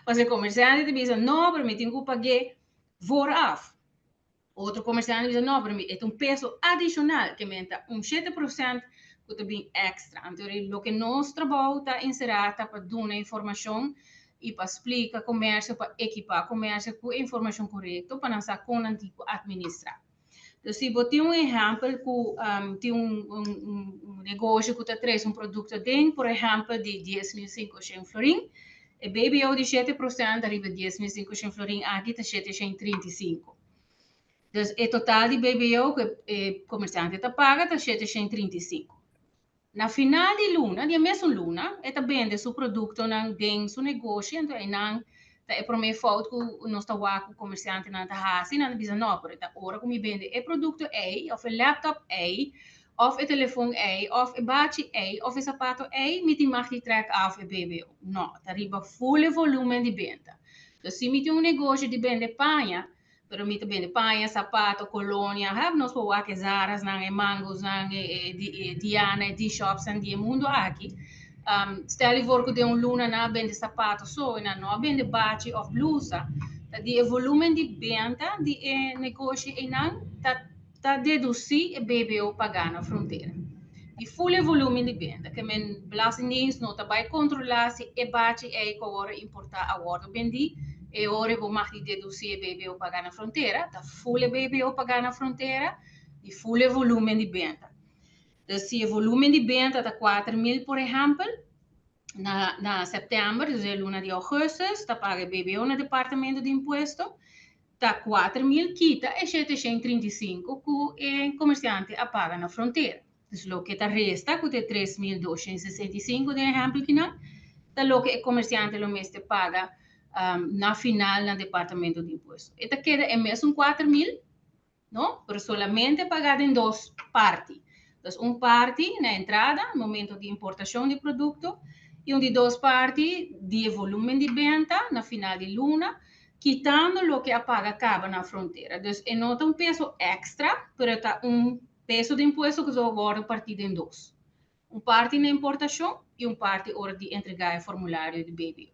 Mas o comerciante diz, não, para mim tenho que pagar vooraf. Outro comerciante diz, não, para mim é um peso adicional, que aumenta 7%, que também extra. Então, o que nós trabalhamos está inserado para dar informação e para explicar o comércio, para equipar o comércio com a informação correta, para não com tipo administrar. Então, se você tem um exemplo, que tem um negócio que traz produto dentro, por exemplo, de 10.500 florins, e BBO de 7% arriba a 10.500 florins, aqui está 735. Então, o total de BBO que o comerciante paga está 735. Na final de luna, dia mesmo luna, ele vende seu produto dentro seu negócio, então não é para mim falta que o nosso o comerciante não está assim, não diz não, por esta hora que me vende o produto A, ou o laptop A, ou o telefone A, ou o bate A, ou o sapato A, me tem mais que track af o BBO. Não, está arriba full volume de venda. Então, se me tem um negócio de vender panha, pero mi também panha, sapato, colônia, have nós para que Zaras, não é Mangos, não é Diana, D-shops, não é mundo aqui. Stel voor que de luna na vende sapato so na no vende bate of blusa, de volume de venda de negócio e não tá deduzir e BBO pagar na fronteira. De full volume de venda, que men belastingdienst não tá vai controlar se e bate e que agora importar a hora vendi e ora vou mais deduzir BBO pagar na fronteira, tá full BBO pagar na fronteira, de full volume de venda. Então, se o volume de venda está 4.000, por exemplo, na setembro, dus luna de agosto, está paga BBO no departamento de imposto, está 4.000, quita e 735 que o comerciante a paga na fronteira. Então, o que está resta, que é 3.265, de exemplo, que não, está o que o comerciante lo mesmo paga na final no departamento de imposto. Esta queda é mesmo 4.000, não? Pero solamente pagada em duas partes. Então, parte na entrada, no momento de importação de produto, e de duas partes de volume de venda na final de luna, quitando o que a paga acaba na fronteira. Então, nota um peso extra, pero está peso de imposto que agora partido em dois. Parte na importação e parte hora de entregar o formulário de BBO.